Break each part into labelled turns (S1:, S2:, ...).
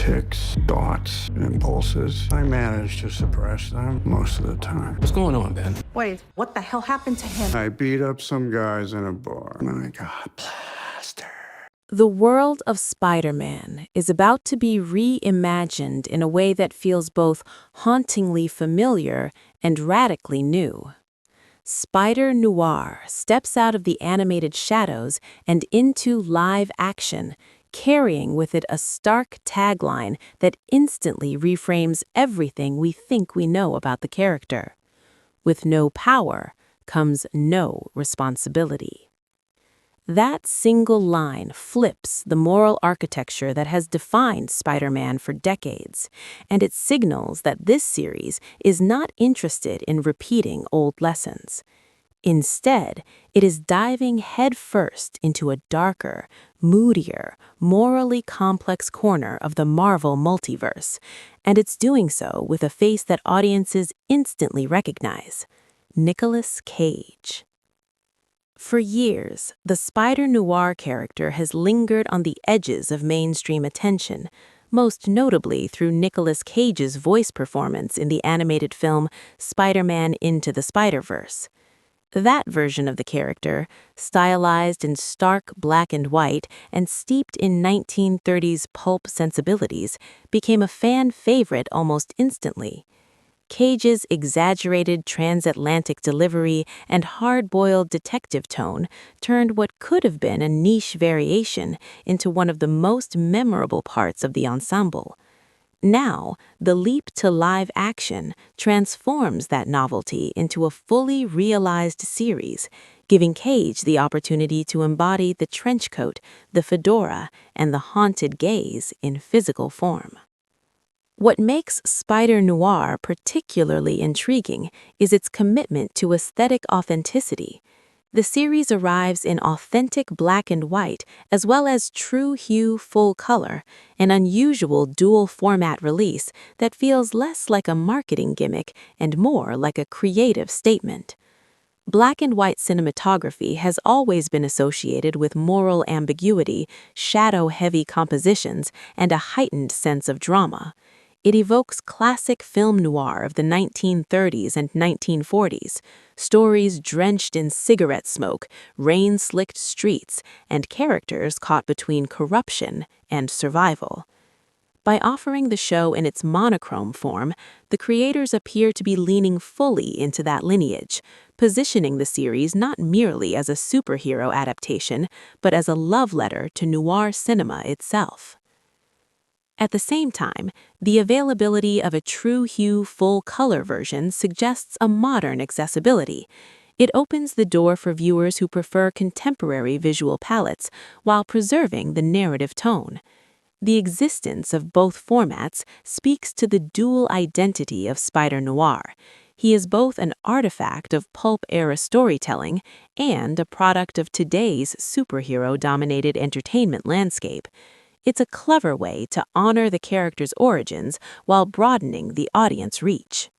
S1: tics, thoughts, impulses. I manage to suppress them most of the time.
S2: What's going on, Ben?
S3: Wait, what the hell happened to him?
S1: I beat up some guys in a bar, and I got plastered.
S4: The world of Spider-Man is about to be reimagined in a way that feels both hauntingly familiar and radically new. Spider-Noir steps out of the animated shadows and into live action, carrying with it a stark tagline that instantly reframes everything we think we know about the character. With no power comes no responsibility. That single line flips the moral architecture that has defined Spider-Man for decades, and it signals that this series is not interested in repeating old lessons. Instead, it is diving headfirst into a darker, moodier, morally complex corner of the Marvel multiverse, and it's doing so with a face that audiences instantly recognize: Nicolas Cage. For years, the Spider-Noir character has lingered on the edges of mainstream attention, most notably through Nicolas Cage's voice performance in the animated film Spider-Man Into the Spider-Verse. That version of the character, stylized in stark black and white and steeped in 1930s pulp sensibilities, became a fan favorite almost instantly. Cage's exaggerated transatlantic delivery and hard-boiled detective tone turned what could have been a niche variation into one of the most memorable parts of the ensemble. Now, the leap to live action transforms that novelty into a fully realized series, giving Cage the opportunity to embody the trench coat, the fedora, and the haunted gaze in physical form. What makes Spider-Noir particularly intriguing is its commitment to aesthetic authenticity. The series arrives in authentic black and white as well as True-Hue full color, an unusual dual-format release that feels less like a marketing gimmick and more like a creative statement. Black and white cinematography has always been associated with moral ambiguity, shadow-heavy compositions, and a heightened sense of drama. It evokes classic film noir of the 1930s and 1940s, stories drenched in cigarette smoke, rain-slicked streets, and characters caught between corruption and survival. By offering the show in its monochrome form, the creators appear to be leaning fully into that lineage, positioning the series not merely as a superhero adaptation, but as a love letter to noir cinema itself. At the same time, the availability of a True-Hue full-color version suggests a modern accessibility. It opens the door for viewers who prefer contemporary visual palettes while preserving the narrative tone. The existence of both formats speaks to the dual identity of Spider-Noir. He is both an artifact of pulp-era storytelling and a product of today's superhero-dominated entertainment landscape. It's a clever way to honor the character's origins while broadening the audience reach.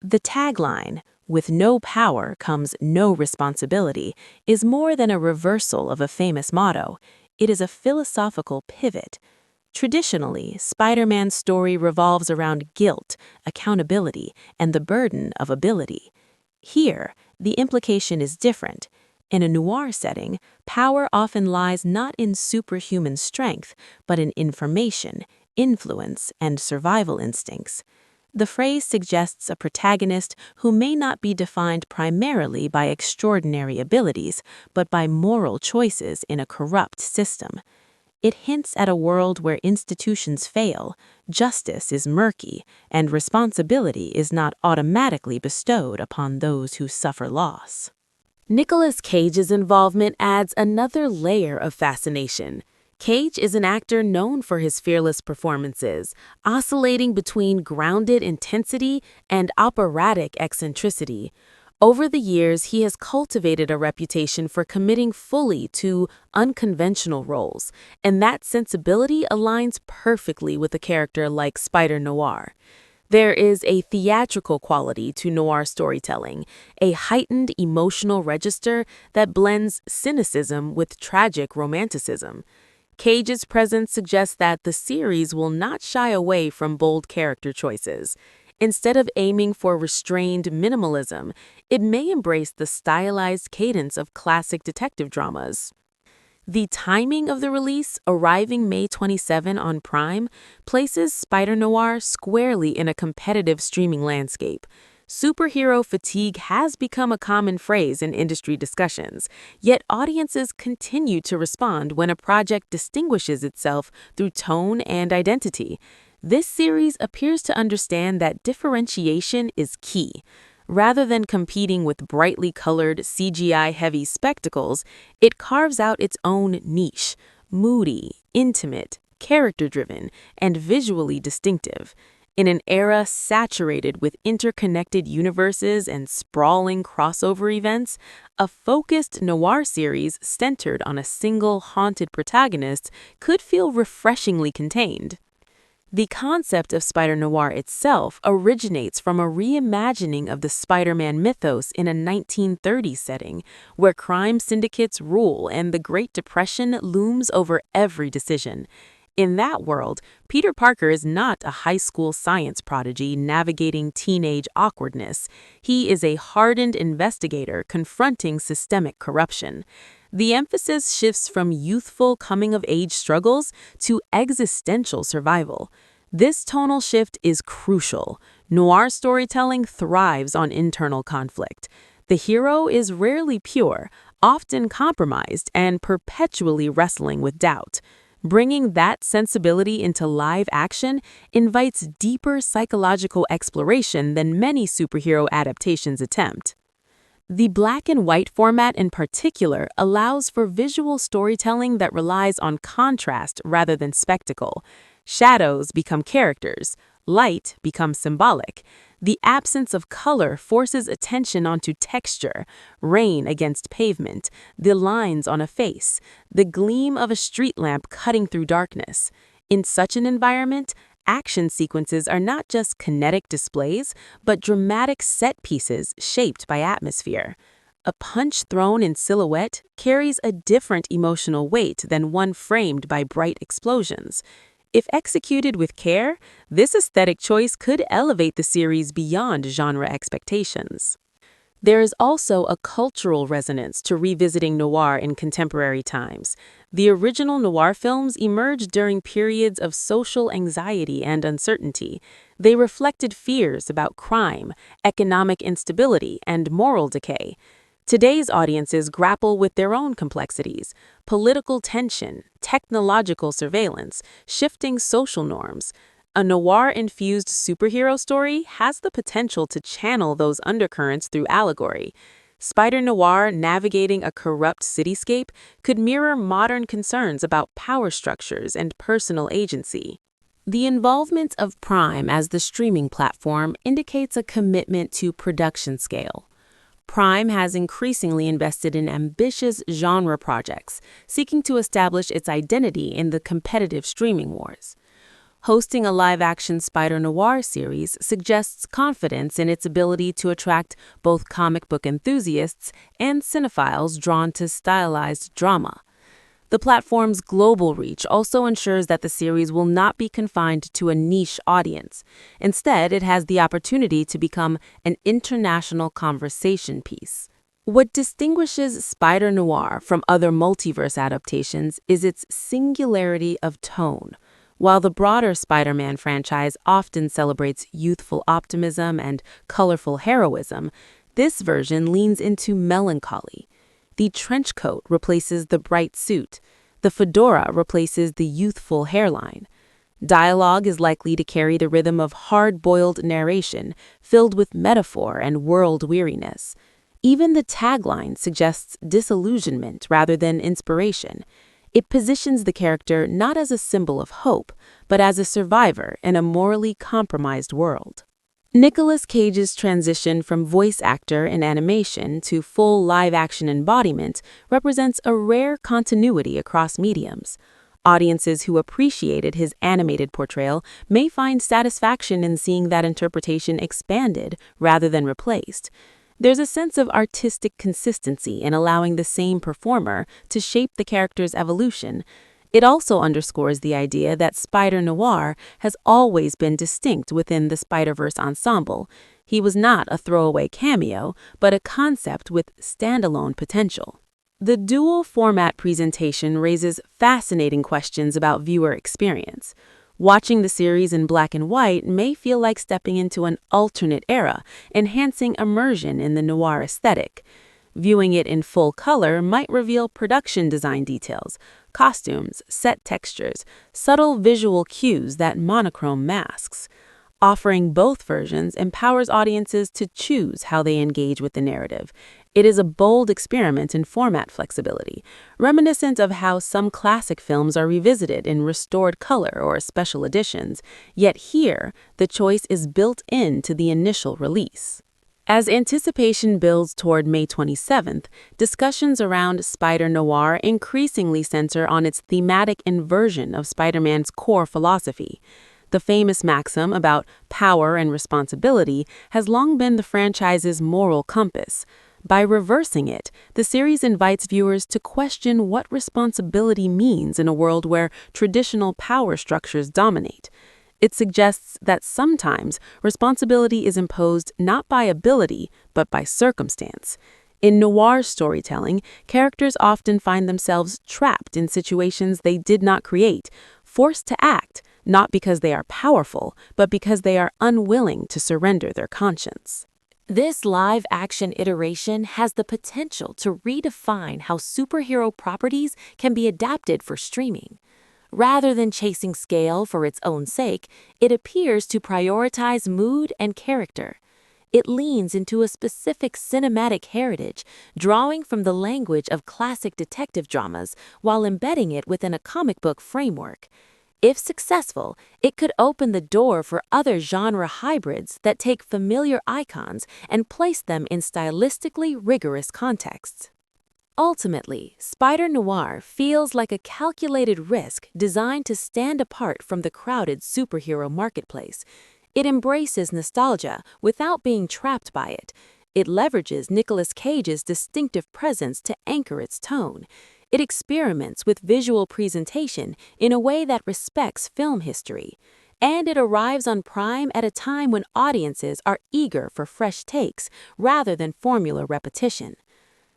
S4: The tagline, "With no power comes no responsibility," is more than a reversal of a famous motto. It is a philosophical pivot. Traditionally, Spider-Man's story revolves around guilt, accountability, and the burden of ability. Here, the implication is different. In a noir setting, power often lies not in superhuman strength, but in information, influence, and survival instincts. The phrase suggests a protagonist who may not be defined primarily by extraordinary abilities, but by moral choices in a corrupt system. It hints at a world where institutions fail, justice is murky, and responsibility is not automatically bestowed upon those who suffer loss. Nicolas Cage's involvement adds another layer of fascination. Cage is an actor known for his fearless performances, oscillating between grounded intensity and operatic eccentricity. Over the years, he has cultivated a reputation for committing fully to unconventional roles, and that sensibility aligns perfectly with a character like Spider-Noir. There is a theatrical quality to noir storytelling, a heightened emotional register that blends cynicism with tragic romanticism. Cage's presence suggests that the series will not shy away from bold character choices. Instead of aiming for restrained minimalism, it may embrace the stylized cadence of classic detective dramas. The timing of the release, arriving May 27 on Prime, places Spider-Noir squarely in a competitive streaming landscape. Superhero fatigue has become a common phrase in industry discussions, yet audiences continue to respond when a project distinguishes itself through tone and identity. This series appears to understand that differentiation is key. Rather than competing with brightly colored, CGI-heavy spectacles, it carves out its own niche, moody, intimate, character-driven, and visually distinctive. In an era saturated with interconnected universes and sprawling crossover events, a focused noir series centered on a single haunted protagonist could feel refreshingly contained. The concept of Spider-Noir itself originates from a reimagining of the Spider-Man mythos in a 1930s setting, where crime syndicates rule and the Great Depression looms over every decision. In that world, Peter Parker is not a high school science prodigy navigating teenage awkwardness. He is a hardened investigator confronting systemic corruption. The emphasis shifts from youthful coming-of-age struggles to existential survival. This tonal shift is crucial. Noir storytelling thrives on internal conflict. The hero is rarely pure, often compromised, and perpetually wrestling with doubt. Bringing that sensibility into live action invites deeper psychological exploration than many superhero adaptations attempt. The black and white format in particular allows for visual storytelling that relies on contrast rather than spectacle. Shadows become characters, light becomes symbolic. The absence of color forces attention onto texture, rain against pavement, the lines on a face, the gleam of a street lamp cutting through darkness. In such an environment, action sequences are not just kinetic displays, but dramatic set pieces shaped by atmosphere. A punch thrown in silhouette carries a different emotional weight than one framed by bright explosions. If executed with care, this aesthetic choice could elevate the series beyond genre expectations. There is also a cultural resonance to revisiting noir in contemporary times. The original noir films emerged during periods of social anxiety and uncertainty. They reflected fears about crime, economic instability, and moral decay. Today's audiences grapple with their own complexities: political tension, technological surveillance, shifting social norms. A noir-infused superhero story has the potential to channel those undercurrents through allegory. Spider-Noir navigating a corrupt cityscape could mirror modern concerns about power structures and personal agency. The involvement of Prime as the streaming platform indicates a commitment to production scale. Prime has increasingly invested in ambitious genre projects, seeking to establish its identity in the competitive streaming wars. Hosting a live-action Spider-Noir series suggests confidence in its ability to attract both comic book enthusiasts and cinephiles drawn to stylized drama. The platform's global reach also ensures that the series will not be confined to a niche audience. Instead, it has the opportunity to become an international conversation piece. What distinguishes Spider-Noir from other multiverse adaptations is its singularity of tone. While the broader Spider-Man franchise often celebrates youthful optimism and colorful heroism, this version leans into melancholy. The trench coat replaces the bright suit. The fedora replaces the youthful hairline. Dialogue is likely to carry the rhythm of hard-boiled narration, filled with metaphor and world weariness. Even the tagline suggests disillusionment rather than inspiration. It positions the character not as a symbol of hope, but as a survivor in a morally compromised world. Nicolas Cage's transition from voice actor in animation to full live-action embodiment represents a rare continuity across mediums. Audiences who appreciated his animated portrayal may find satisfaction in seeing that interpretation expanded rather than replaced. There's a sense of artistic consistency in allowing the same performer to shape the character's evolution. It also underscores the idea that Spider-Noir has always been distinct within the Spider-Verse ensemble. He was not a throwaway cameo, but a concept with standalone potential. The dual format presentation raises fascinating questions about viewer experience. Watching the series in black and white may feel like stepping into an alternate era, enhancing immersion in the noir aesthetic. Viewing it in full color might reveal production design details, costumes, set textures, subtle visual cues that monochrome masks. Offering both versions empowers audiences to choose how they engage with the narrative. It is a bold experiment in format flexibility, reminiscent of how some classic films are revisited in restored color or special editions, yet here, the choice is built into the initial release. As anticipation builds toward May 27th, discussions around Spider-Noir increasingly center on its thematic inversion of Spider-Man's core philosophy. The famous maxim about power and responsibility has long been the franchise's moral compass. By reversing it, the series invites viewers to question what responsibility means in a world where traditional power structures dominate. It suggests that sometimes responsibility is imposed not by ability, but by circumstance. In noir storytelling, characters often find themselves trapped in situations they did not create, forced to act, not because they are powerful, but because they are unwilling to surrender their conscience.
S2: This live-action iteration has the potential to redefine how superhero properties can be adapted for streaming. Rather than chasing scale for its own sake, it appears to prioritize mood and character. It leans into a specific cinematic heritage, drawing from the language of classic detective dramas while embedding it within a comic book framework. If successful, it could open the door for other genre hybrids that take familiar icons and place them in stylistically rigorous contexts. Ultimately, Spider-Noir feels like a calculated risk designed to stand apart from the crowded superhero marketplace. It embraces nostalgia without being trapped by it. It leverages Nicolas Cage's distinctive presence to anchor its tone. It experiments with visual presentation in a way that respects film history. And it arrives on Prime at a time when audiences are eager for fresh takes rather than formula repetition.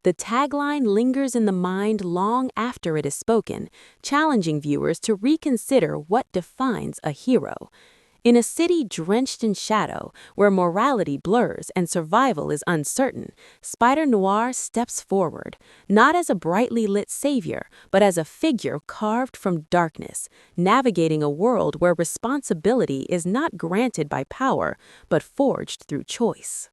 S2: The tagline lingers in the mind long after it is spoken, challenging viewers to reconsider what defines a hero. In a city drenched in shadow, where morality blurs and survival is uncertain, Spider-Noir steps forward, not as a brightly lit savior, but as a figure carved from darkness, navigating a world where responsibility is not granted by power, but forged through choice.